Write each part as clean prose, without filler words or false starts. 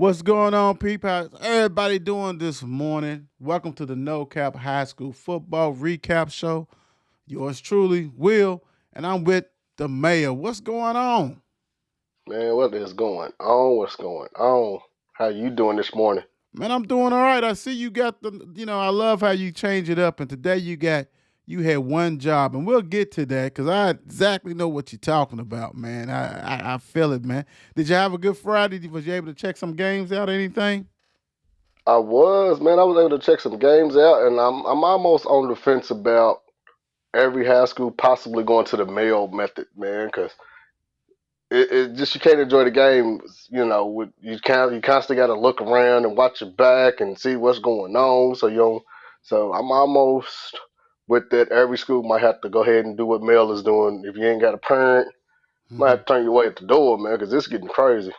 What's going on, people? How's everybody doing this morning? Welcome to the No Cap High School Football Recap Show. Yours truly, Will, and I'm with the mayor. What's going on? Man, what is going on? What's going on? How you doing this morning? Man, I'm doing all right. I see you got I love how you change it up. And today you had one job, and we'll get to that because I exactly know what you're talking about, man. I feel it, man. Did you have a good Friday? Was you able to check some games out or anything? I was able to check some games out, and I'm almost on the fence about every high school possibly going to the mail method, man, because it just you can't enjoy the game, with you constantly got to look around and watch your back and see what's going on, so you don't. So I'm almost with that. Every school might have to go ahead and do what mail is doing. If you ain't got a parent, might have Mm-hmm. to turn your way at the door, man, because it's getting crazy.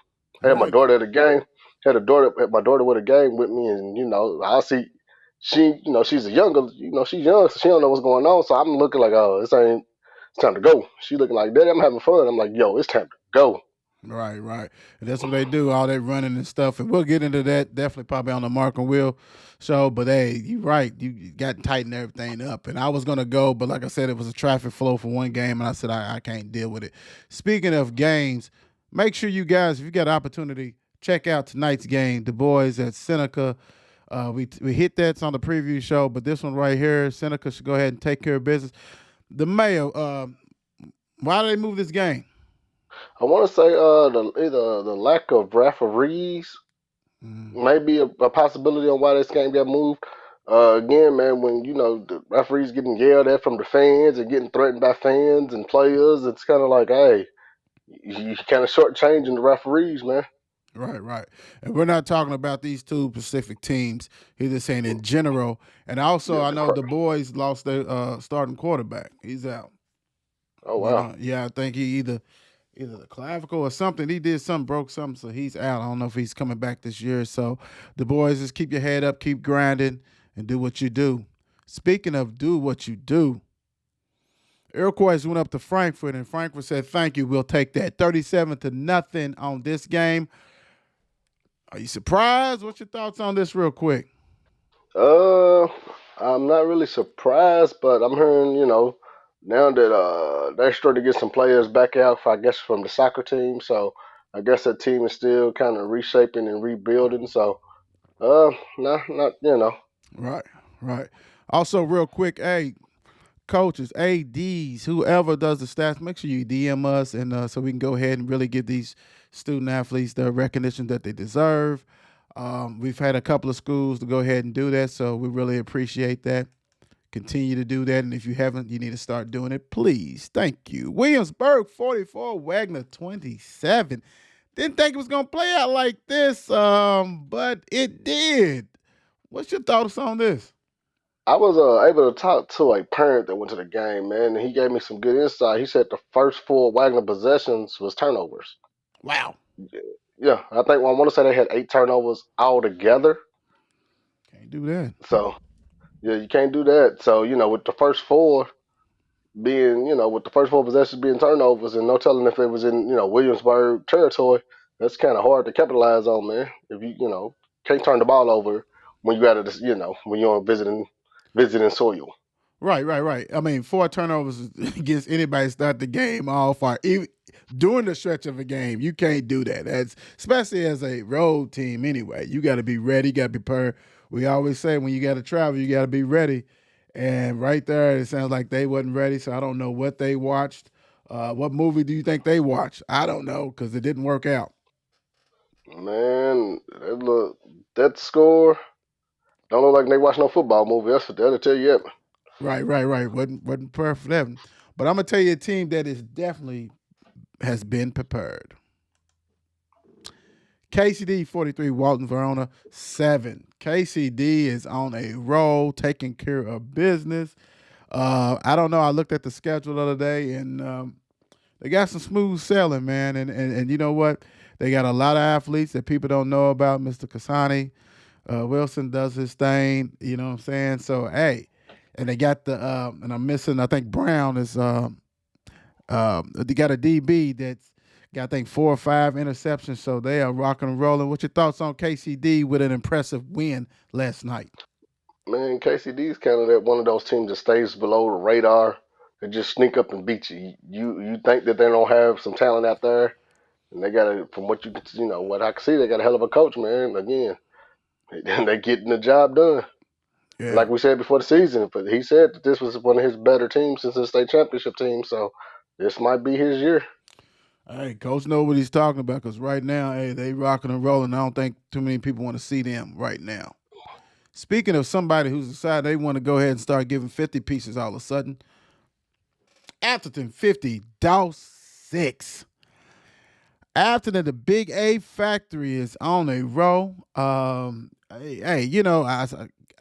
I had my Right. daughter at a game. Had my daughter with a game with me, and I see she's a younger, she's young, so she don't know what's going on. So I'm looking like, oh, it's time to go. She looking like, Daddy, I'm having fun. I'm like, yo, it's time to go. Right, right. And that's what they do, all that running and stuff. And we'll get into that definitely probably on the Mark and Will show. But hey, you right. You got to tighten everything up. And I was gonna go, but like I said, it was a traffic flow for one game, and I said I can't deal with it. Speaking of games, make sure you guys, if you got opportunity, check out tonight's game. The boys at Seneca. We hit that on the preview show, but this one right here, Seneca should go ahead and take care of business. The Mayo, why did they move this game? I want to say either the lack of referees Mm, may be a possibility on why this game got moved. Again, man, when the referees getting yelled at from the fans and getting threatened by fans and players, it's kind of like, hey, you kind of shortchanging the referees, man. right, right. And we're not talking about these two specific teams. He's just saying in general. And also, Yeah, I the know the boys lost their starting quarterback. He's out. Oh wow. Yeah, I think he either the clavicle or something. He did something, broke something, so he's out. I don't know if he's coming back this year. So the boys just keep your head up, keep grinding, and do what you do. Speaking of do what you do, Iroquois went up to Frankfurt, and Frankfurt said, "Thank you, we'll take that." 37 to nothing on this game. Are you surprised? What's your thoughts on this, real quick? Uh, I'm not really surprised, but I'm hearing, now that they're starting to get some players back out, I guess, from the soccer team. So I guess that team is still kind of reshaping and rebuilding. So, not Right, right. Also, real quick, hey, coaches, ADs, whoever does the stats, make sure you DM us, and so we can go ahead and really give these student athletes the recognition that they deserve. We've had a couple of schools to go ahead and do that, so we really appreciate that. Continue to do that, and if you haven't, you need to start doing it, please. Thank you. Williamsburg 44, Wagner 27. Didn't think it was gonna play out like this, but it did. What's your thoughts on this? I was able to talk to a parent that went to the game, man, and he gave me some good insight. He said the first four Wagner possessions was turnovers. Wow, Yeah, I want to say they had 8 turnovers altogether. can't do that. So yeah, you can't do that. So with the first four being, with the first four possessions being turnovers, and no telling if it was in Williamsburg territory, that's kind of hard to capitalize on, man. If you can't turn the ball over when you out of this, when you're on visiting soil. Right, right, right. I mean, four turnovers against anybody start the game all fire. Even during the stretch of a game, you can't do that. That's especially as a road team anyway. You got to be ready, you got to be prepared. We always say when you got to travel, you got to be ready. And right there, it sounds like they wasn't ready. So I don't know what they watched. What movie do you think they watched? I don't know because it didn't work out. Man, that score don't look like they watch no football movie. That'll tell you that. Right, right, right. Wasn't prepared for them. But I'm gonna tell you a team that is definitely has been prepared. KCD 43, Walton-Verona 7. KCD is on a roll, taking care of business. I don't know. I looked at the schedule the other day, and they got some smooth sailing, man. And you know what? They got a lot of athletes that people don't know about. Mr. Kasani Wilson does his thing. You know what I'm saying? So hey, and they got and I'm missing. I think Brown is. They got a DB that's got I think 4 or 5 interceptions, so they are rocking and rolling. What's your thoughts on KCD with an impressive win last night? Man, KCD is kind of that one of those teams that stays below the radar. They just sneak up and beat you. You think that they don't have some talent out there, and they got a from what you know what I can see, they got a hell of a coach, man. Again, and they getting the job done. Yeah. Like we said before the season, but he said that this was one of his better teams since the state championship team. So this might be his year. Hey, coach know what he's talking about because right now, hey, they rocking and rolling. I don't think too many people want to see them right now. Speaking of somebody who's decided they want to go ahead and start giving 50 pieces all of a sudden, Atherton 50, Dow 6. After the Big A factory is on a roll. Hey,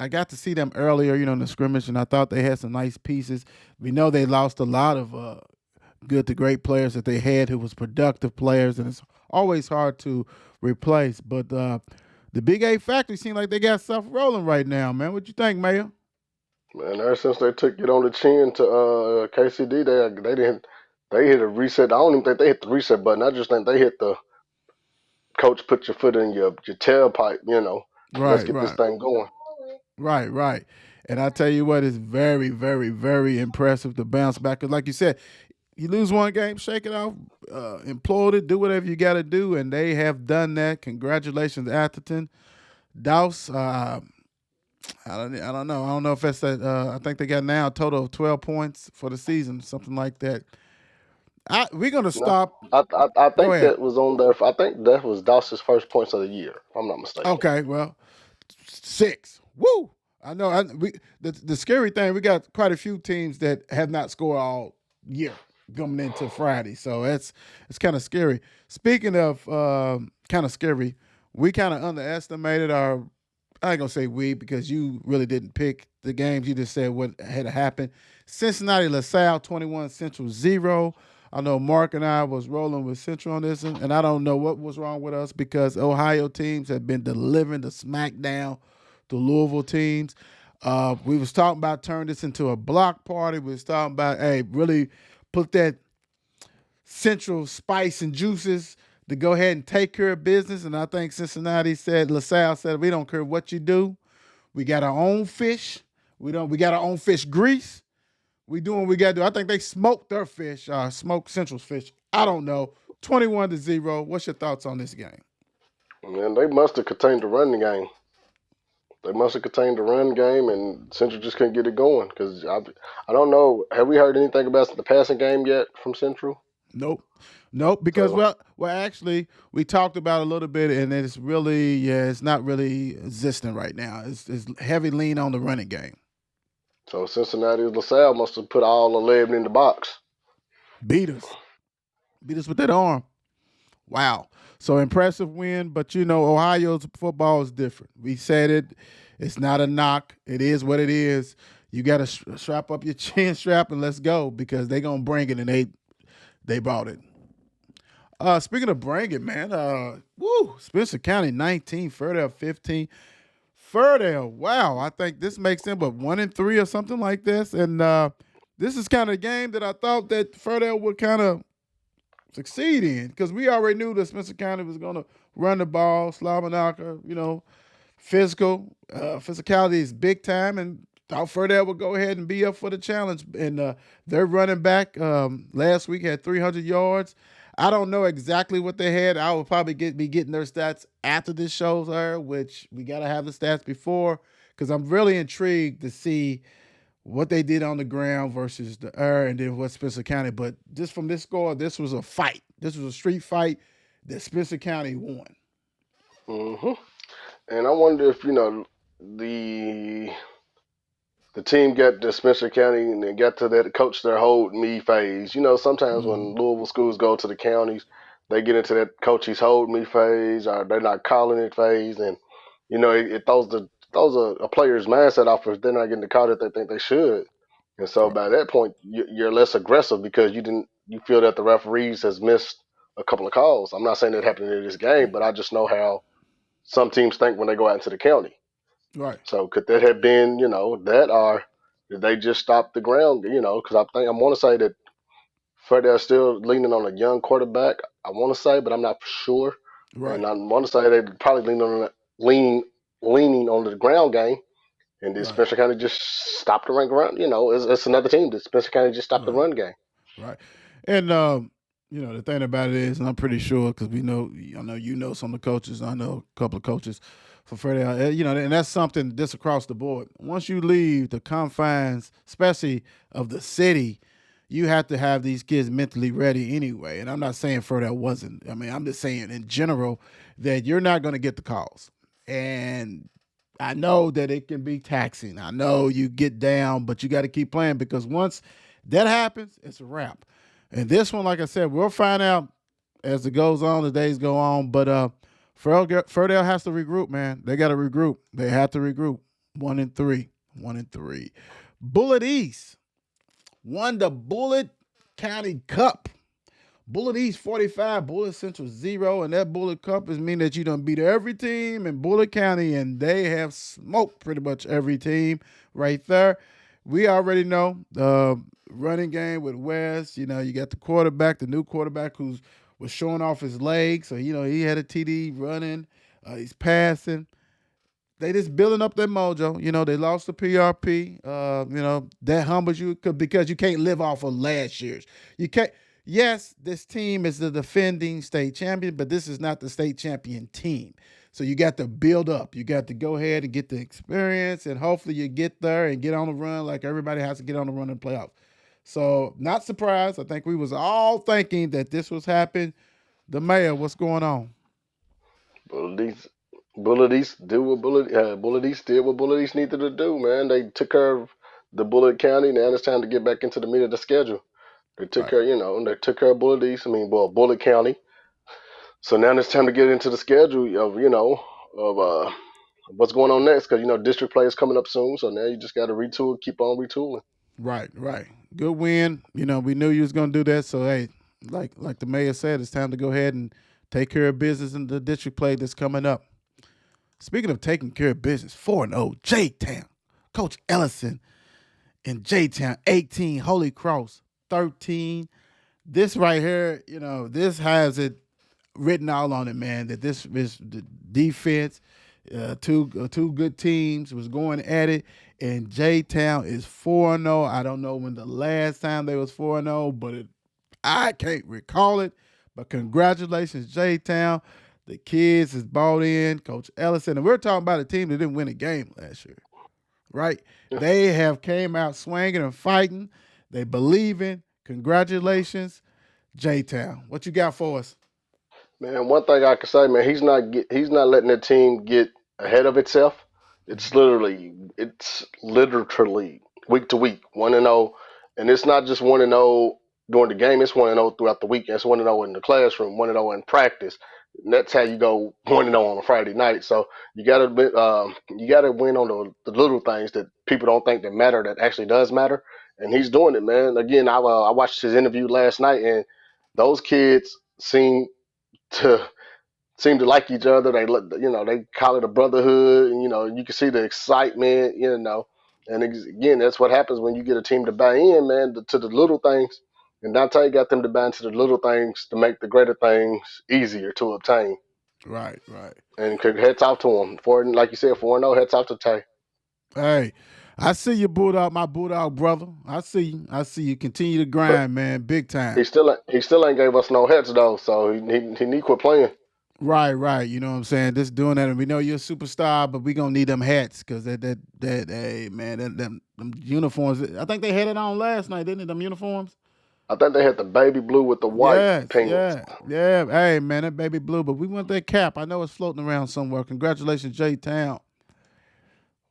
I got to see them earlier, in the scrimmage, and I thought they had some nice pieces. We know they lost a lot of good to great players that they had who was productive players, and it's always hard to replace. But the Big A factory seems like they got stuff rolling right now, man. What you think, Mayor? Man, ever since they took it on the chin to KCD, they hit a reset. I don't even think they hit the reset button. I just think they hit the coach put your foot in your tailpipe. Let's Right, get this right. thing going. Right. And I tell you what, it's very, very, very impressive to bounce back. Because, like you said, you lose one game, shake it off, implode it, do whatever you got to do, and they have done that. Congratulations, Atherton. Douse, I don't know. I don't know if that's that. I think they got now a total of 12 points for the season, something like that. We're gonna No, stop. I Go think ahead. that was on there. I think that was Dawson's first points of the year, if I'm not mistaken. Okay, well, 6. Woo! I know. The scary thing, we got quite a few teams that have not scored all year coming into Friday, so it's kind of scary. Speaking of kind of scary, we kind of underestimated our. I ain't gonna say we because you really didn't pick the games. You just said what had happened. Cincinnati LaSalle 21 Central 0. I know Mark and I was rolling with Central on this, and I don't know what was wrong with us because Ohio teams have been delivering the smackdown to Louisville teams. We was talking about turning this into a block party. We was talking about, hey, really put that Central spice and juices to go ahead and take care of business. And I think Cincinnati said, LaSalle said, we don't care what you do. We got our own fish. We got our own fish grease. We doing what we gotta do. I think they smoked their fish, smoked Central's fish. I don't know. 21-0. What's your thoughts on this game? Man, they must have contained the running game. They must have contained the run game, and Central just couldn't get it going. Because I don't know. Have we heard anything about the passing game yet from Central? Nope. Nope. Because So, actually, we talked about it a little bit, and it's really, it's not really existing right now. It's heavy lean on the running game. so Cincinnati LaSalle must have put all 11 in the box. Beat us. Beat us with that arm. Wow. So impressive win, but Ohio's football is different. We said it. It's not a knock. It is what it is. You got to strap up your chin strap and let's go because they're gonna bring it, and they brought it. Speaking of bring it, man. Spencer County 19, Ferdale 15. Ferdale, wow. I think this makes them but 1-3 or something like this, and this is kind of a game that I thought that Ferdale would kind of succeed in because we already knew that Spencer County was going to run the ball, Slabanaka, physical. Physicality is big time, and thought Ferdale would go ahead and be up for the challenge. And their running back last week had 300 yards. I don't know exactly what they had. I will probably be getting their stats after this show's air, which we got to have the stats before because I'm really intrigued to see what they did on the ground versus the air and then what Spencer County. But just from this score, this was a fight. This was a street fight that Spencer County won. hmm And I wonder if the team got to Spencer County and they got to that coach their hold me phase. Sometimes when Mm, Louisville schools go to the counties, they get into that coach he's hold me phase or they're not calling it phase, and it throws a player's mindset off if they're not getting the call that they think they should. And so right, by that point, you're less aggressive because you feel that the referees has missed a couple of calls. I'm not saying that happened in this game, but I just know how some teams think when they go out into the county. right. So could that have been, that, or did they just stop the ground? Because I want to say that Freddie is still leaning on a young quarterback. I want to say, but I'm not for sure. And Right. I want to say they probably lean leaning on the ground game. And then Right. Spencer County just stopped the run. It's another team that Spencer County just stopped the Right. run game. Right. And the thing about it is, and I'm pretty sure because I know you know some of the coaches. I know a couple of coaches for Freddie. And that's something just across the board. Once you leave the confines, especially of the city, you have to have these kids mentally ready anyway. And I'm not saying Freddie wasn't. I mean, I'm just saying in general that you're not going to get the calls. And I know that it can be taxing. I know you get down, but you got to keep playing because once that happens, it's a wrap. And this one, like I said, we'll find out as it goes on, the days go on. But Ferdale has to regroup, man. They got to regroup. They have to regroup. 1-3, 1-3. Bullet East won the Bullet County Cup. Bullet East 45, Bullet Central 0, and that Bullet Cup is mean that you done beat every team in Bullet County, and they have smoked pretty much every team right there. We already know the running game with West. You got the quarterback, the new quarterback who was showing off his legs. So, he had a TD running. He's passing. They just building up their mojo. They lost the PRP. That humbles you because you can't live off of last year's. You can't. Yes, this team is the defending state champion, but this is not the state champion team. So you got to build up. You got to go ahead and get the experience, and hopefully you get there and get on the run like everybody has to get on the run in the playoffs. So not surprised. I think we was all thinking that this was happening. The mayor, what's going on? Bullet East, Bullet East did what Bullet East did what Bullet East needed to do, man. They took care of the Bullet County. Now it's time to get back into the meat of the schedule. They took Right, care, they took care of Bullet East. I mean, well, Bullet County. So now it's time to get into the schedule of what's going on next because district play is coming up soon. So now you just got to retool, keep on retooling. right. Good win. We knew you was gonna do that. So hey, like the mayor said, it's time to go ahead and take care of business in the district play that's coming up. Speaking of taking care of business, 4-0 J Town. Coach Ellison in J Town, 18, Holy Cross, 13. This right here, this has it written all on it, man, that this is the defense. Two good teams was going at it, and J Town is 4-0. I don't know when the last time they was 4-0, but I can't recall it. But congratulations, J Town. The kids is bought in, Coach Ellison, and we're talking about a team that didn't win a game last year, right? They have came out swinging and fighting. They believe in. Congratulations, J Town. What you got for us? Man, one thing I can say, man, he's not letting the team get ahead of itself. It's literally week to week, 1-0, and it's not just 1-0 during the game. It's 1-0 throughout the week. It's 1-0 in the classroom, 1-0 in practice. And that's how you go 1-0 on a Friday night. So you gotta win on the little things that people don't think that matter that actually does matter. And he's doing it, man. Again, I watched his interview last night, and those kids to seem to like each other. They call it a brotherhood, and you can see the excitement, And again, that's what happens when you get a team to buy in, man, to the little things. And Dante got them to buy into the little things to make the greater things easier to obtain. Right. And heads off to them. Like you said, 4-0, heads off to Tay. Hey, I see you, Bulldog, my Bulldog brother. I see you. I see you. Continue to But grind, man. Big he time. still ain't gave us no heads though, so he need to quit playing. Right. You know what I'm saying? Just doing that, and we know you're a superstar, but we gonna need them hats because hey man, them uniforms. I think they had it on last night, didn't they? Them uniforms. I think they had the baby blue with the white Yes, pants. yeah. Hey man, that baby blue, but we want that cap. I know it's floating around somewhere. Congratulations, J Town.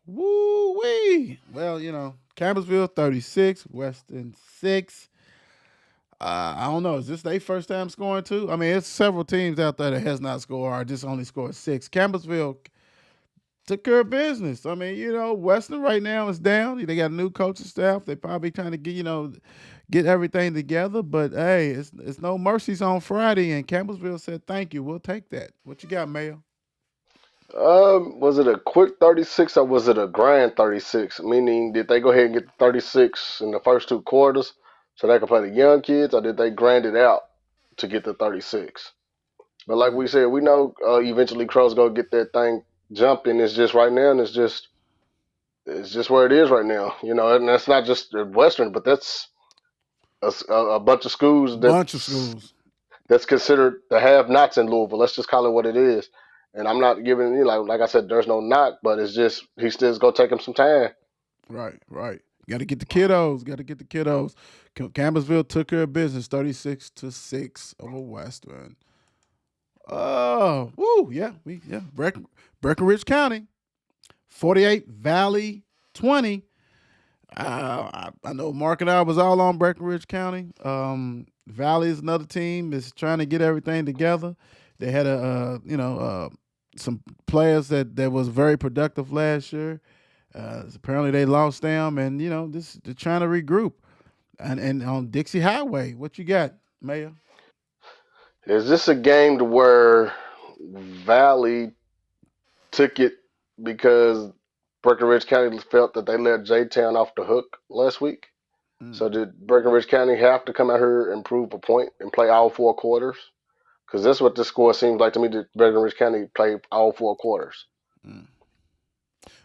Woo wee. Well, Campbellsville 36, Weston 6. I don't know. Is this their first time scoring too? I mean, it's several teams out there that has not scored or just only scored 6. Campbellsville took care of business. I mean, Western right now is down. They got a new coaching staff. They probably trying to get everything together. But hey, it's no mercies on Friday, and Campbellsville said thank you. We'll take that. What you got, Mayo? Was it a quick 36 or was it a grand 36? Meaning, did they go ahead and get the 36 in the first two quarters? so they can play the young kids, or did they grind it out to get to 36? But like we said, we know eventually Crow's gonna get that thing jumping. It's just right now, and it's just where it is right now. And that's not just the Western, but that's a bunch of schools Bunch of schools. that's considered the have-nots in Louisville. Let's just call it what it is. And I'm not giving like I said, there's no knock, but it's just he still's gonna take him some time. Right, right. Got to get the kiddos. Got to get the kiddos. Campbellsville took care of business, 36-6 over Western. Oh, woo, yeah, Breckenridge County, 48, Valley 20. I know Mark and I was all on Breckenridge County. Valley is another team that's trying to get everything together. They had some players that was very productive last year. Apparently they lost them, and they're trying to regroup. And on Dixie Highway, what you got, Mayor? Is this a game to where Valley took it because Breckenridge County felt that they let J Town off the hook last week? Mm, So did Breckenridge County have to come out here and prove a point and play all four quarters? Because that's what the score seems like to me. That Breckenridge County played all four quarters. mm.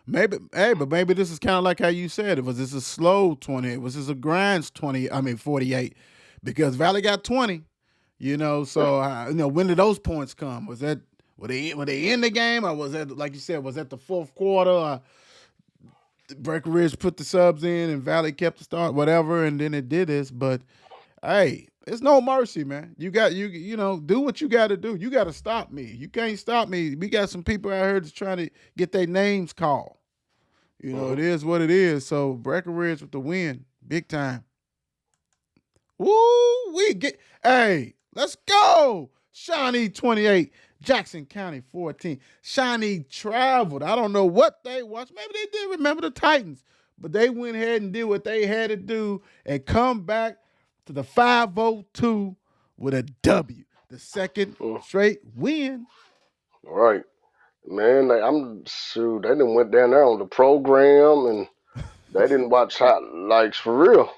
Maybe, hey, but maybe this is kind of like how you said. It was this a slow 20? It was this a grinds 20? I mean 48, because Valley got 20. So when did those points come? Was that were they in the game, or was that, like you said, was that the fourth quarter? Breckenridge put the subs in and Valley kept the start, whatever, and then it did this. But hey, it's no mercy, man. Do what you got to do. You got to stop me. You can't stop me. We got some people out here that's trying to get their names called. It Mm-hmm. is what it is. So Breckenridge with the win, big time. Woo, hey, let's go. Shawnee 28, Jackson County 14. Shawnee traveled. I don't know what they watched. Maybe they did remember the Titans, but they went ahead and did what they had to do and come back to the 502 with a W. The second Mm. straight win. All right, man. I'm shoot. They didn't went down there on the program and they didn't watch highlights for real.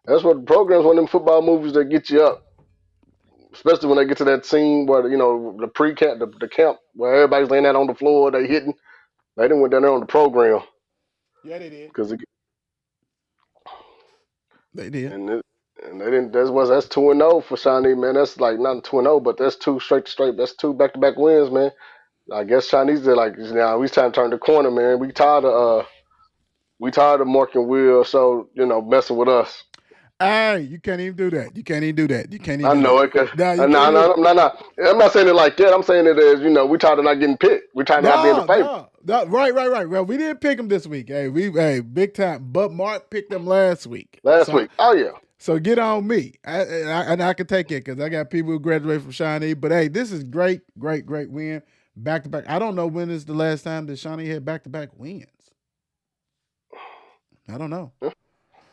That's what the programs, one of them football movies that get you up, especially when they get to that scene where the pre-camp, the camp where everybody's laying out on the floor, they hitting. They didn't went down there on the program Yeah, they did. because They did. and it, and they didn't. That's 2-0 for Shawnee, man. That's like not 2-0, but that's two straight to straight. That's two back-to-back wins, man. I guess Chinese did like now. We trying to turn the corner, man. We tired of Mark and Will, so messing with us. Hey, you can't even do that. You can't even do that. You can't even I do that. know it. Cause Nah, you no, can't do no, it. no, no. I'm not saying it like that. I'm saying it as we tired of not getting picked. We tired of not being the No, favorite. no, no. Right, right, right. Well, we didn't pick them this week. Hey, big time. But Mark picked them last week. Last So, week. Oh yeah. so get on me. And I can take it because I got people who graduated from Shawnee. But hey, this is great, great, great win. Back to back. I don't know when is the last time that Shawnee had back to back wins. I don't know.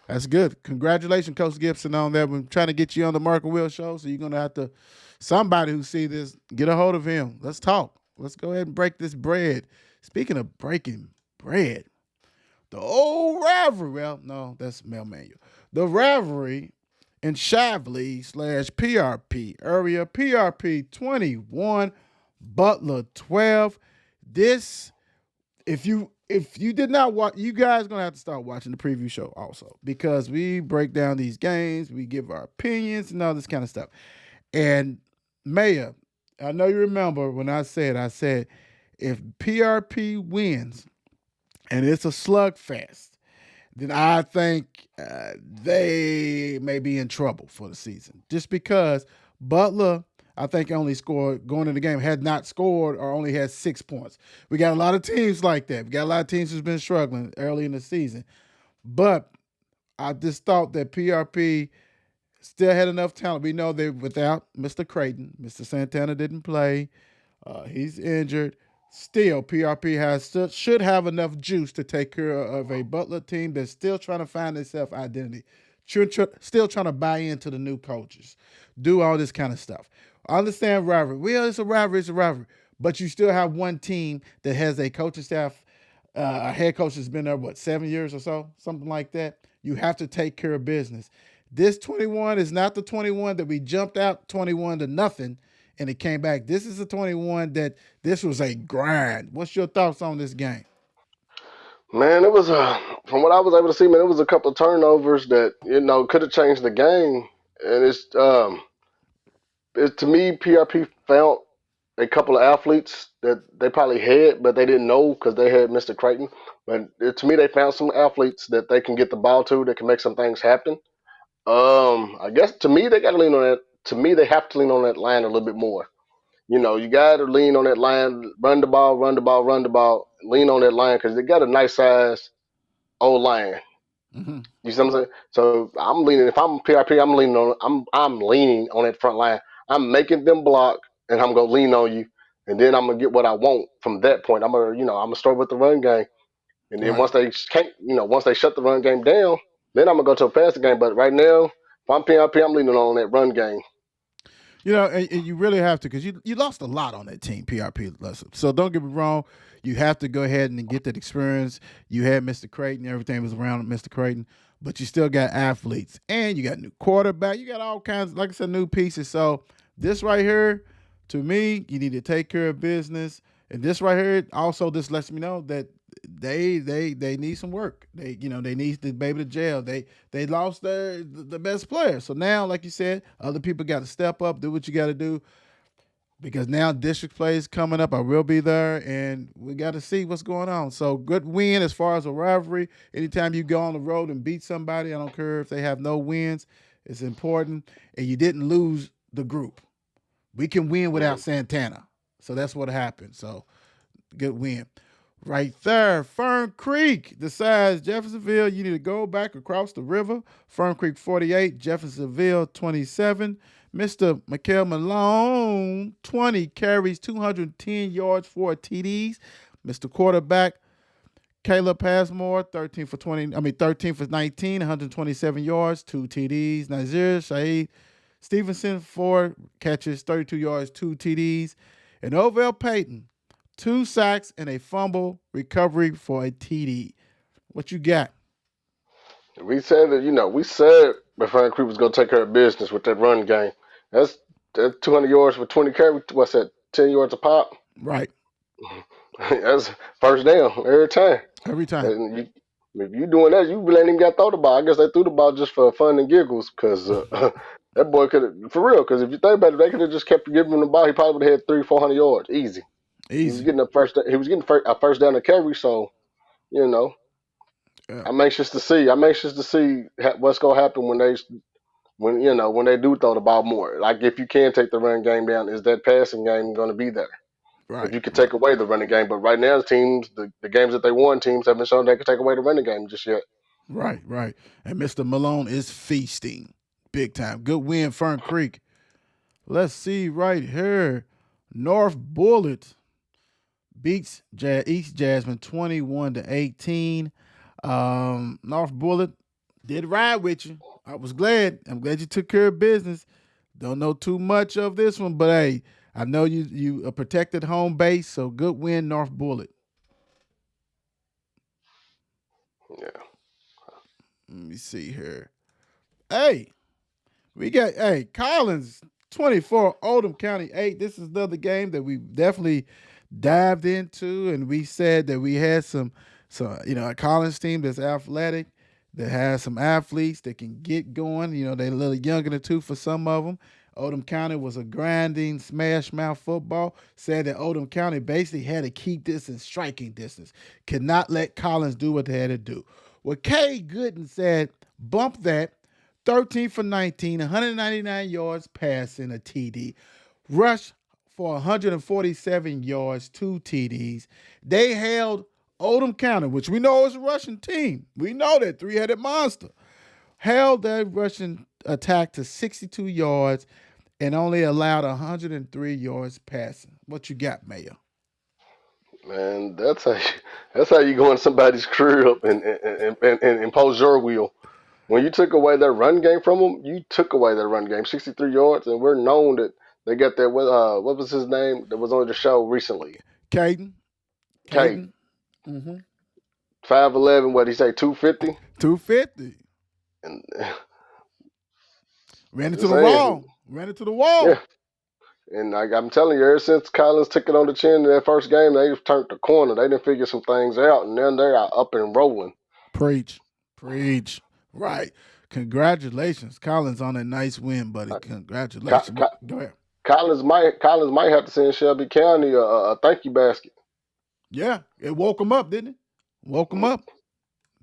That's good. Congratulations, Coach Gibson, on that. We're trying to get you on the Mark and Will show, so you're gonna have to somebody who see this, get a hold of him. Let's talk. Let's go ahead and break this bread. Speaking of breaking bread, the old rivalry. Well, no, that's Mel Manuel. The rivalry in Shavli / PRP area. PRP 21, Butler 12. This, if you did not watch, you guys gonna have to start watching the preview show also, because we break down these games, we give our opinions and all this kind of stuff. And Maya, I know you remember when I said if PRP wins and it's a slugfest, then I think they may be in trouble for the season. Just because Butler, I think, only scored going in the game, had not scored or only had 6 points. We got a lot of teams like that. We got a lot of teams who's been struggling early in the season. But I just thought that PRP still had enough talent. We know they without Mr. Creighton. Mr. Santana didn't play. He's injured. Still, PRP should have enough juice to take care of a Butler team that's still trying to find their self identity, still trying to buy into the new coaches, do all this kind of stuff. I understand rivalry. Well, it's a rivalry. It's a rivalry. But you still have one team that has a coaching staff, a head coach that's been there, 7 years or so, something like that. You have to take care of business. This 21 is not the 21 that we jumped out 21 to nothing and it came back. This is a 21 that this was a grind. What's your thoughts on this game? Man, it was from what I was able to see, man, it was a couple of turnovers that could have changed the game, and to me, PRP found a couple of athletes that they probably had, but they didn't know because they had Mr. Creighton. But to me, they found some athletes that they can get the ball to that can make some things happen. I guess to me, they got to lean on that. To me, they have to lean on that line a little bit more. You got to lean on that line, run the ball, run the ball, run the ball, lean on that line because they got a nice size old line. Mm-hmm. You see what I'm saying? So I'm leaning. If I'm PRP, I'm leaning on that front line. I'm making them block, and I'm gonna lean on you, and then I'm gonna get what I want from that point. I'm gonna start with the run game, and then Right. once they shut the run game down, then I'm gonna go to a passing game. But right now, if I'm PRP, I'm leaning on that run game. And you really have to because you lost a lot on that team, PRP lesson. So don't get me wrong. You have to go ahead and get that experience. You had Mr. Creighton, everything was around Mr. Creighton, but you still got athletes and you got new quarterback. You got all kinds, like I said, new pieces. So this right here, to me, you need to take care of business. And this right here, also, this lets me know that they need some work. They need the baby to jail. They lost the best player. So now, like you said, other people got to step up, do what you got to do because now district play is coming up. I will be there, and we got to see what's going on. So good win as far as a rivalry. Anytime you go on the road and beat somebody, I don't care if they have no wins. It's important, and you didn't lose the group. We can win without Mm. Santana, so that's what happened. So good win. Right there, Fern Creek decides Jeffersonville. You need to go back across the river. Fern Creek 48, Jeffersonville 27. Mr. Mikael Malone 20 carries 210 yards, 4 TDs. Mr. Quarterback Caleb Passmore 13 for 20. I mean 13 for 19, 127 yards, 2 TDs. Nazir Shaid Stevenson 4 catches, 32 yards, 2 TDs. And Ovell Payton 2 sacks and a fumble recovery for a TD. What you got? We said Fern Creek was gonna take care of business with that run game. That's 200 yards for 20 carry. What's that? 10 yards a pop. Right. That's first down every time. Every time. And if you doing that, you really ain't even got to throw the ball. I guess they threw the ball just for fun and giggles because that boy could have, for real, because if you think about it, they could have just kept giving him the ball. He probably would have had 300-400 yards. Easy. He was Easy. getting a first down to carry. So, you know, Yeah. I'm anxious to see what's going to happen when they do throw the ball more. Like if you can take the run game down, is that passing game going to be there? If Right. you could take Right. away the running game, but right now the games that they won, teams haven't shown they can take away the running game just yet. Right. Right. And Mr. Malone is feasting big time. Good win, Fern Creek. Let's see right here. North Bullet beats East Jasmine 21-18. North Bullet did ride with you. I was glad. I'm glad you took care of business. Don't know too much of this one, but hey, I know you a protected home base, so good win, North Bullet. Yeah. Let me see here. Hey, we got Collins 24, Oldham County 8. This is another game that we definitely dived into, and we said that we had a Collins team that's athletic, that has some athletes that can get going. They're a little younger than two for some of them. Oldham County was a grinding smash mouth football. Said that Oldham County basically had to keep this in striking distance. Could not let Collins do what they had to do. Well, Kay Gooden said, bump that. 13 for 19, 199 yards passing, a TD. Rush for 147 yards, 2 TDs. They held Oldham County, which we know is a Russian team. We know that three-headed monster. Held that Russian attack to 62 yards and only allowed 103 yards passing. What you got, Mayor? Man, that's how you go in somebody's crib and impose your will. When you took away their run game from them, you took away their run game, 63 yards, and we're known that they got that. What was his name that was on the show recently? Caden. Kate, Caden. Mm-hmm. 5'11", what he say, 250, 250. and Ran into Just the saying. wall. Ran into the wall. Yeah. And I'm telling you, ever since Collins took it on the chin in that first game, they've turned the corner. They didn't figure some things out, and then they are up and rolling. Preach. Preach. Right. Congratulations. Collins on a nice win, buddy. Uh, Co- Congratulations. Co- Go ahead. Collins might have to send Shelby County a thank you basket. Yeah. It woke him up, didn't it? Woke him up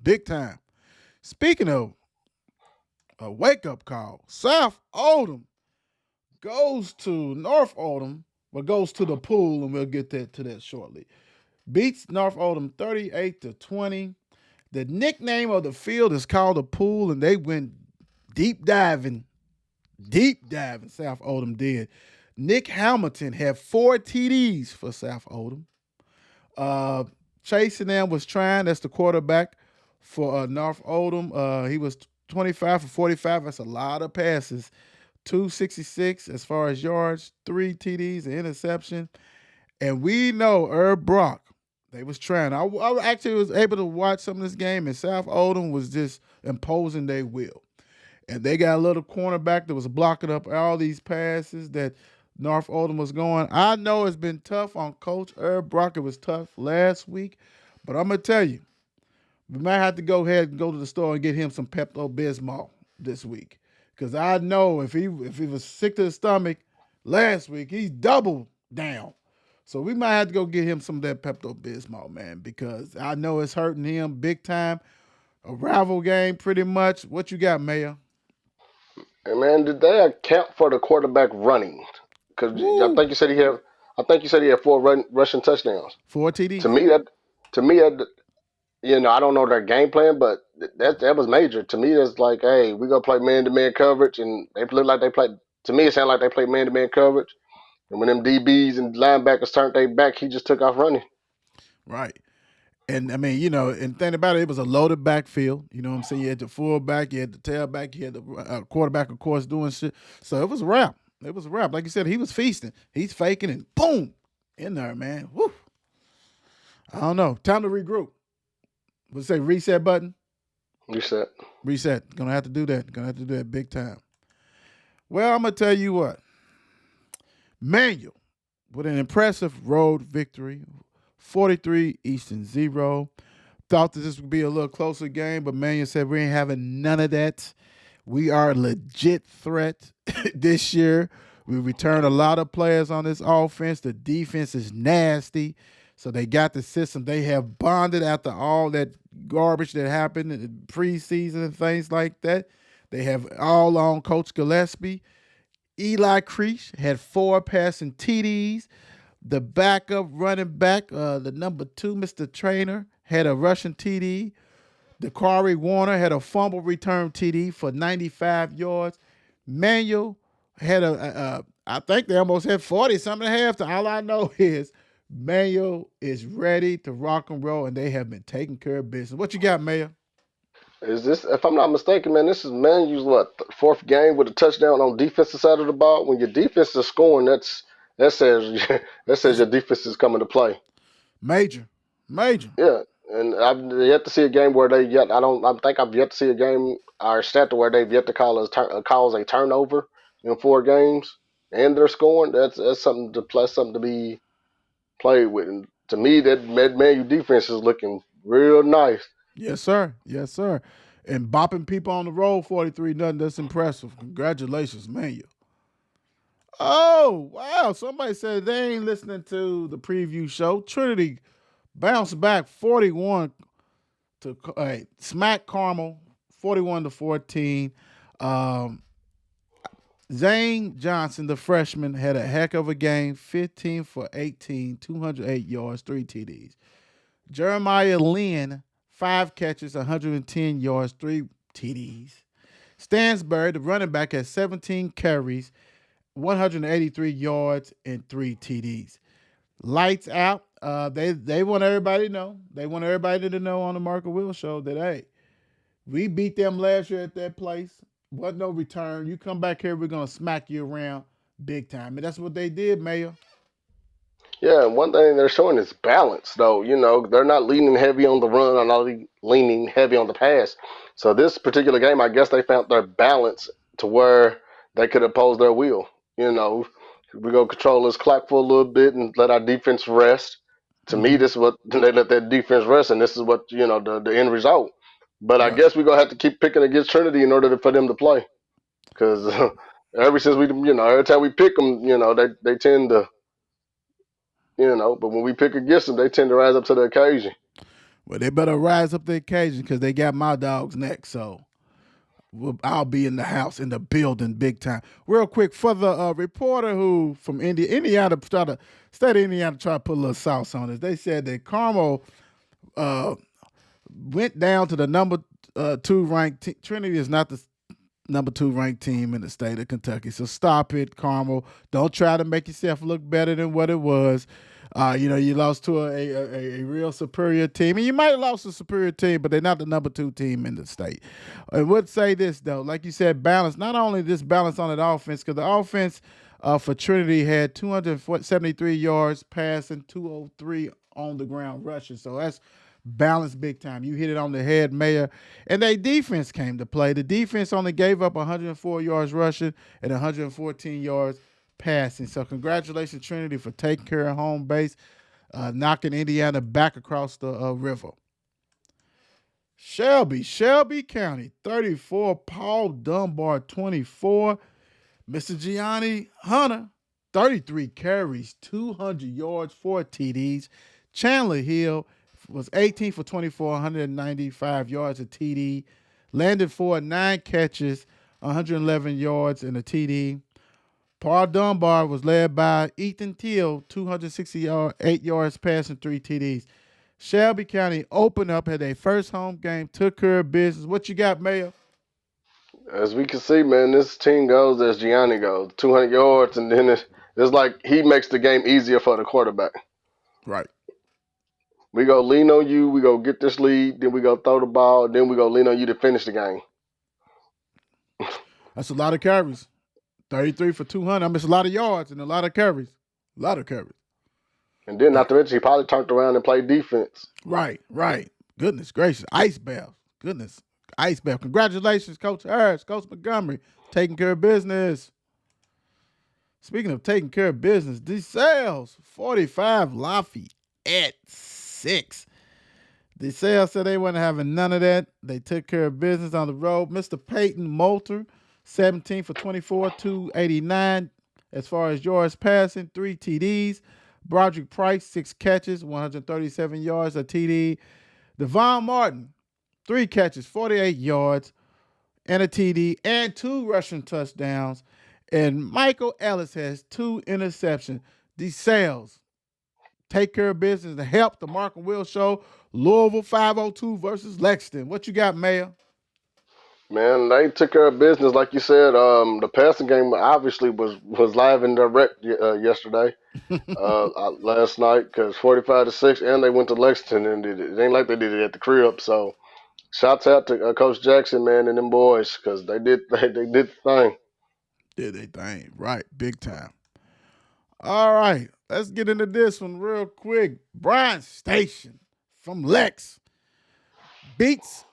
big time. Speaking of a wake up call, South Oldham goes to North Oldham, but goes to the pool, and we'll get to that shortly. Beats North Oldham 38-20. The nickname of the field is called the pool, and they went deep diving. Deep diving, South Oldham did. Nick Hamilton had 4 TDs for South Oldham. Chasing them was trying. That's the quarterback for North Oldham. He was 25 for 45. That's a lot of passes. 266 as far as yards, 3 TDs, an interception. And we know Herb Brock. They was trying. I actually was able to watch some of this game, and South Oldham was just imposing their will. And they got a little cornerback that was blocking up all these passes that North Oldham was going. I know it's been tough on Coach Herb Brock. It was tough last week, but I'm gonna tell you, we might have to go ahead and go to the store and get him some Pepto Bismol this week, because I know if he was sick to the stomach last week, he's doubled down. So we might have to go get him some of that Pepto Bismol, man, because I know it's hurting him big time. A rival game, pretty much. What you got, Mayor? And man, did they account for the quarterback running? Because I Woo! think you said he had, I think you said he had rushing touchdowns. Four To TDs. me, that, to me, that, I don't know their game plan, but that was major. To me, it's like, hey, we gonna play man to man coverage, and they look like they played. To me, it sounded like they played man to man coverage. And when them DBs and linebackers turned their back, he just took off running. Right. And I mean, and think about it, it was a loaded backfield. You know what I'm saying? You had the fullback, you had the tailback, you had the quarterback, of course, doing shit. So it was a wrap. It was a wrap. Like you said, he was feasting. He's faking and boom, in there, man. Woo. I don't know. Time to regroup. Would say reset button? You said, Reset. Gonna have to do that. Gonna have to do that big time. Well, I'm gonna tell you what. Manual with an impressive road victory, 43 Eastern 0. Thought that this would be a little closer game, but Manual said we ain't having none of that. We are a legit threat this year. We return a lot of players on this offense. The defense is nasty. So they got the system. They have bonded after all that garbage that happened in preseason and things like that. They have all on Coach Gillespie. Eli Creech had 4 passing TDs. The backup running back, the number 2, Mr. Trainer, had a rushing TD. Dakari Warner had a fumble return TD for 95 yards. Manuel had I think they almost had 40 something at halftime. All I know is Mayo is ready to rock and roll, and they have been taking care of business. What you got, Mayo? is this? If I'm not mistaken, man, this is Manu's fourth game with a touchdown on defensive side of the ball. When your defense is scoring, that says that says It's your defense is coming to play. major, major. Yeah, and I've yet to see a game where they yet. I don't. I think I've yet to see a game or stat to where they've yet to cause a turnover in 4 games, and they're scoring. That's something to play, something to be played with. And to me, that Man U defense is looking real nice. Yes, sir. Yes, sir. And bopping people on the road 43 nothing. That's impressive. Congratulations, Mayo. Oh, wow. Somebody said they ain't listening to the preview show. Trinity bounced back 41 to smack Carmel 41-14. Um, Zane Johnson, the freshman, had a heck of a game, 15 for 18, 208 yards, 3 TDs. Jeremiah Lynn, 5 catches, 110 yards, 3 TDs. Stansbury, the running back, had 17 carries, 183 yards, and 3 TDs. Lights out. They want everybody to know. They want everybody to know on the Marco Will show that, hey, we beat them last year at that place. Wasn't no return. You come back here, we're gonna smack you around big time. And that's what they did, Mayor. Yeah, and one thing they're showing is balance, though. They're not leaning heavy on the run, or not leaning heavy on the pass. So this particular game, I guess they found their balance to where they could impose their will. You know, we go control this clock for a little bit and let our defense rest. To me, Mm-hmm. this is what they let that defense rest, and this is what the end result. But I Right. guess we're gonna have to keep picking against Trinity in order for them to play, because ever since we, every time we pick them, they tend to, but when we pick against them, they tend to rise up to the occasion. Well, they better rise up the occasion because they got my dogs next. So I'll be in the house, in the building, big time. Real quick, for the reporter who from Indiana, state of Indiana, try to put a little sauce on this. They said that Carmel uh, went down to the number two ranked. Trinity is not the number two ranked team in the state of Kentucky. So stop it, Carmel. Don't try to make yourself look better than what it was. You lost to a real superior team, and you might have lost a superior team, but they're not the number two team in the state. I would say this though, like you said, balance. Not only this balance on the offense, because the offense for Trinity had 273 yards passing, 203 on the ground rushing. So that's balance big time. You hit it on the head, Mayor. And their defense came to play. The defense only gave up 104 yards rushing and 114 yards passing. So congratulations, Trinity, for taking care of home base, knocking Indiana back across the river. Shelby County, 34. Paul Dunbar, 24. Mr. Gianni Hunter, 33 carries, 200 yards, 4 TDs. Chandler Hill was 18 for 24, 195 yards, a TD. Landed for 9 catches, 111 yards, and a TD. Paul Dunbar was led by Ethan Teal, 268 yards passing, 3 TDs. Shelby County opened up, had their first home game, took care of business. What you got, Mayor? As we can see, man, this team goes as Gianni goes, 200 yards, and then it's like he makes the game easier for the quarterback. Right. We go lean on you, we go get this lead, then we go throw the ball, then we go lean on you to finish the game. That's a lot of carries. 33 for 200. I mean, it's a lot of yards and a lot of carries. A lot of carries. And then, not to mention, he probably turned around and played defense. Right. Goodness gracious. Ice Bell. Goodness. Ice Bell. Congratulations, Coach Harris, Coach Montgomery, taking care of business. Speaking of taking care of business, DeSales, 45, Lafayette, 6. DeSales said they weren't having none of that. They took care of business on the road. Mr. Peyton Moulter, 17 for 24, 289 as far as yards passing, 3 TDs. Broderick Price, 6 catches, 137 yards, a TD. Devon Martin, 3 catches, 48 yards, and a TD, and 2 rushing touchdowns. And Michael Ellis has 2 interceptions. These sales take care of business to help the Mark and Will show. Louisville 502 versus Lexington. What you got, Mayor? Man, they took care of business, like you said. The passing game obviously was live and direct yesterday, last night, because 45-6, and they went to Lexington and did it. It ain't like they did it at the crib. So, shouts out to Coach Jackson, man, and them boys, because they did the thing. Did they thing right, big time. All right, let's get into this one real quick. Bryan Station from Lex beats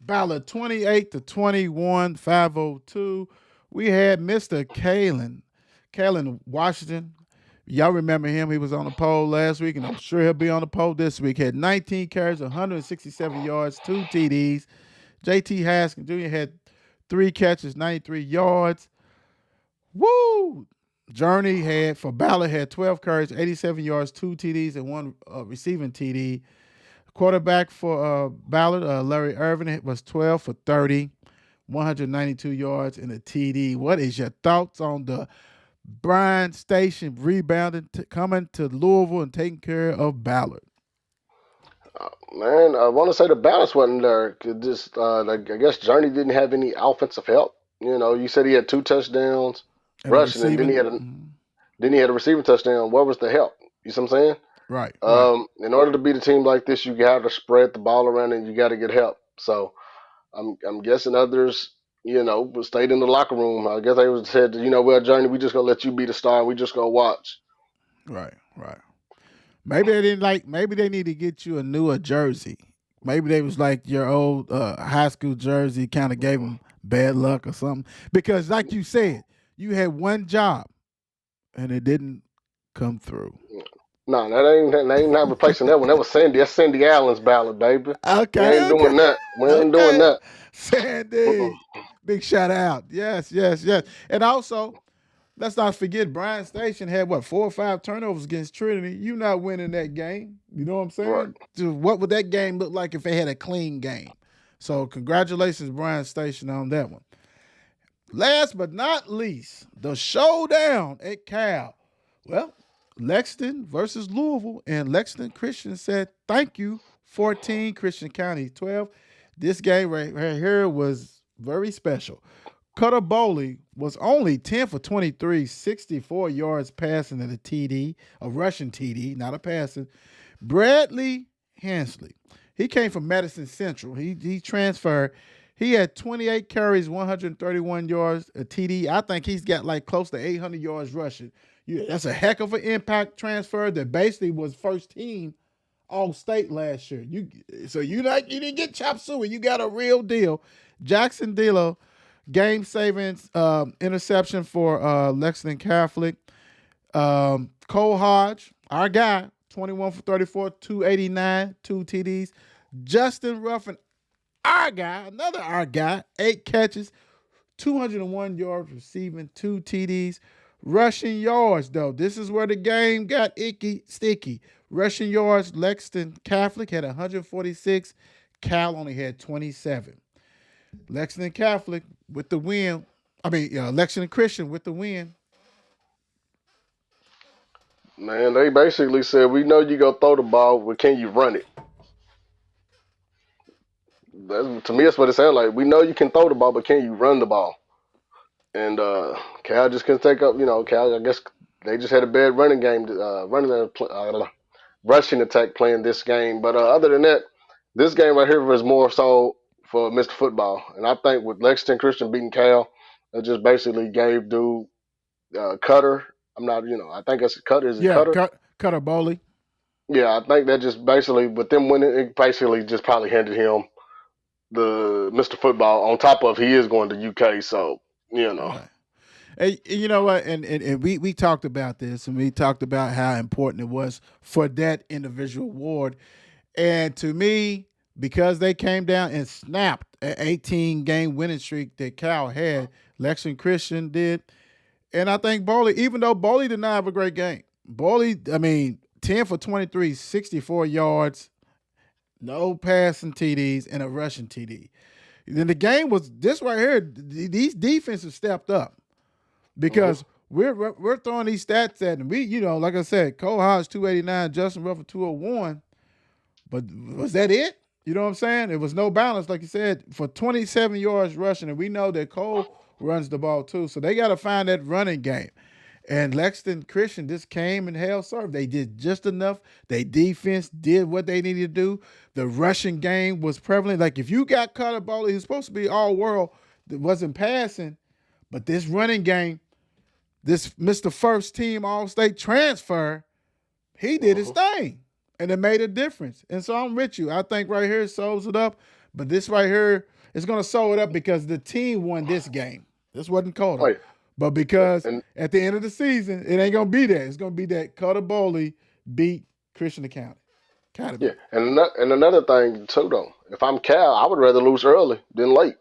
Ballard 28-21, 502. We had Mr. Kalen Washington. Y'all remember him? He was on the poll last week, and I'm sure he'll be on the poll this week. Had 19 carries, 167 yards, 2 TDs. JT Haskins Jr. had 3 catches, 93 yards. Woo! Journey had for Ballard had 12 carries, 87 yards, 2 TDs, and 1 receiving TD. Quarterback for Ballard, Larry Irvin, was 12 for 30, 192 yards, and a TD. What is your thoughts on the Bryan Station rebounding, coming to Louisville and taking care of Ballard? Man, I want to say the balance wasn't there. 'Cause just, like, I guess Journey didn't have any offensive help. You said he had 2 touchdowns And a rushing, and then receiving? he had a receiving touchdown. Where was the help? You see what I'm saying? Right. In order to beat a team like this, you got to spread the ball around and you got to get help. So I'm guessing others, stayed in the locker room. I guess they was said, well, Journey, we just gonna let you be the star, and we just gonna watch. Right. Maybe they didn't like. Maybe they need to get you a newer jersey. Maybe they was like your old high school jersey kind of gave them bad luck or something. Because like you said, You had one job, and it didn't come through. No, that ain't not replacing that one. That was Sandy. That's Sandy Allen's ballad, baby. We ain't Okay, doing okay, that. We ain't doing okay. that. Mm-mm. Sandy, big shout out. Yes, yes, yes. And also, let's not forget Bryan Station had what 4 or 5 turnovers against Trinity. You not winning that game. You know what I'm Right. saying? So what would that game look like if they had a clean game? So congratulations, Bryan Station, on that one. Last but not least, the showdown at Cal. Well, Lexington versus Louisville, and Lexington Christian said thank you, 14, Christian County 12. This game right here was very special. Cutter Bowley was only 10 for 23, 64 yards passing at a TD, a rushing TD, not a passing. Bradley Hensley, he came from Madison Central. He transferred. He had 28 carries, 131 yards, a TD. I think he's got like close to 800 yards rushing. Yeah, that's a heck of an impact transfer that basically was first team all state last year. You didn't get chop suey. You got a real deal. Jackson Dilo, game saving interception for Lexington Catholic. Cole Hodge, our guy, 21 for 34, 289, 2 TDs. Justin Ruffin, our guy, another our guy, 8 catches, 201 yards receiving, 2 TDs. Rushing yards, though. This is where the game got sticky. Rushing yards, Lexington Catholic had 146. Cal only had 27. Lexington Catholic with the win. Lexington Christian with the win. Man, they basically said, we know you go throw the ball, but can you run it? To me, that's what it sounded like. We know you can throw the ball, but can you run the ball? And Cal just couldn't take up. Cal, I guess they just had a bad running game, rushing attack playing this game. But other than that, this game right here was more so for Mr. Football. And I think with Lexington Christian beating Cal, it just basically gave dude Cutter. I'm not, I think it's Cutter. Is it Yeah, Cutter? Cutter Bowley. Yeah, I think that just basically, with them winning, it basically just probably handed him the Mr. Football on top of he is going to UK. So, you know. Right. Hey, you know what? And we talked about this, and we talked about how important it was for that individual award. And to me, because they came down and snapped an 18 game winning streak that Cal had, Lexington Christian did. And I think Bowley, even though Bowley did not have a great game, Bowley, 10 for 23, 64 yards, no passing TDs, and a rushing TD. Then the game was this right here. These defenses stepped up Mm-hmm. because we're throwing these stats at them. Like I said, Cole Hodge 289, Justin Ruffin 201. But was that it? You know what I'm saying? It was no balance, like you said, for 27 yards rushing, and we know that Cole runs the ball too. So they got to find that running game. And Lexington Christian just came and held serve. They did just enough. They defense did what they needed to do. The rushing game was prevalent. Like if you got Cutter Bowley, who's supposed to be all world, that wasn't passing, but this running game, this Mr. First Team All State transfer, he did his Mm-hmm. thing. And it made a difference. And so I'm with you. I think right here sews it up. But this right here is going to sew it up because the team won this game. This wasn't Coda. Right. But because And at the end of the season, it ain't going to be that. It's going to be that Coda Bowley beat Christian County. yeah, Academy. and another thing too though, if I'm Cal, I would rather lose early than late.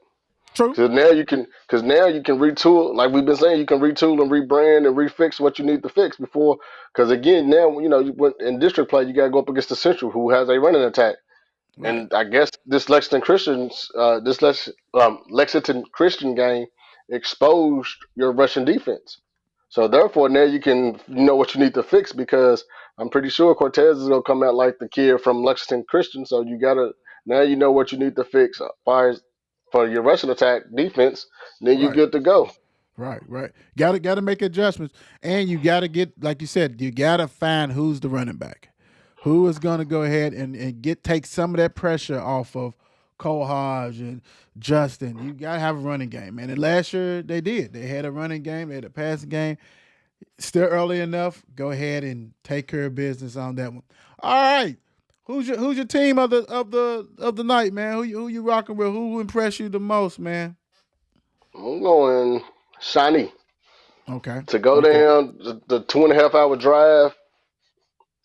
True. Because now you can retool, like we've been saying, you can retool and rebrand and refix what you need to fix before. Because again, now in district play, you got to go up against the Central, who has a running attack. Right. And I guess Lexington Christian game exposed your Russian defense. So therefore, now you know what you need to fix because I'm pretty sure Cortez is gonna come out like the kid from Lexington Christian. So you gotta now you know what you need to fix far as for your Russian attack defense. Then you're Right. good to go. Right, right. Got to make adjustments, and you got to get, like you said, you got to find who's the running back, who is going to go ahead and take some of that pressure off of Cole Hodge and Justin. You got to have a running game, man. And last year they did. They had a running game, they had a passing game. Still early enough. Go ahead and take care of business on that one. All right. Who's your team of the night, man? Who you rocking with? Who impressed you the most, man? I'm going shiny. Okay. To go Okay. down the 2.5 hour drive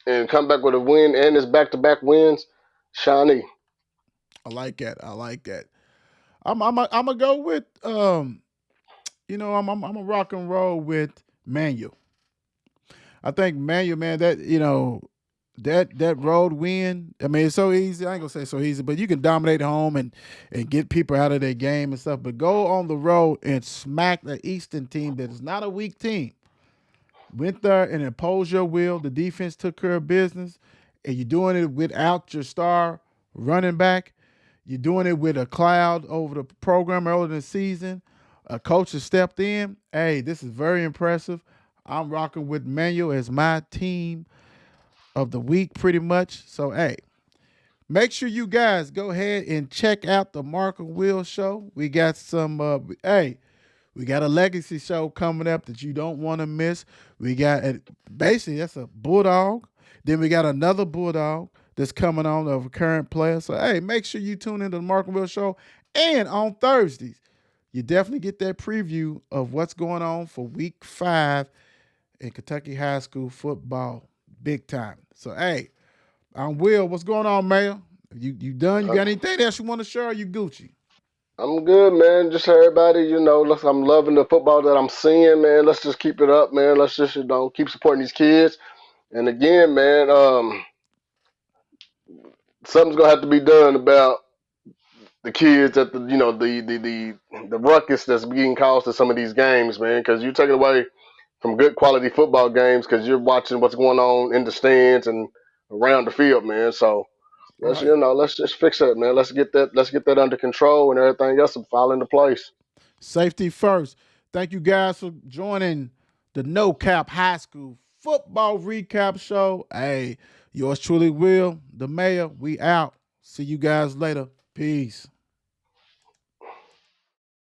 and come back with a win and his back to back wins, Shawnee. I like that. I like that. I'm gonna go with I'm a rock and roll with Manual. I think Manual, man, that that road win. I mean, it's so easy. I ain't gonna say so easy, but you can dominate home and get people out of their game and stuff. But go on the road and smack the Eastern team that is not a weak team. Went there and imposed your will. The defense took care of business, and you're doing it without your star running back. You're doing it with a cloud over the program early in the season. A coach has stepped in. Hey, this is very impressive. I'm rocking with Manual as my team of the week, pretty much. So, hey, make sure you guys go ahead and check out the Mark and Will show. We got some, we got a legacy show coming up that you don't want to miss. We got basically that's a bulldog. Then we got another bulldog that's coming on of a current player. So hey, make sure you tune into the Mark and Will show. And on Thursdays, you definitely get that preview of what's going on for week 5 in Kentucky high school football, big time. So hey, I'm Will. What's going on, Mayor? You done? You got anything else you want to share? Or you Gucci? I'm good, man. Just everybody, I'm loving the football that I'm seeing, man. Let's just keep it up, man. Let's just, keep supporting these kids. And again, man, something's gonna have to be done about the kids at the ruckus that's being caused at some of these games, man. Because you're taking away from good quality football games because you're watching what's going on in the stands and around the field, man. So Right. let's just fix that, man. Let's get that under control and everything else will fall into place. Safety first. Thank you guys for joining the No Cap High School Football Recap Show. Hey, yours truly, Will, the mayor. We out. See you guys later. Peace.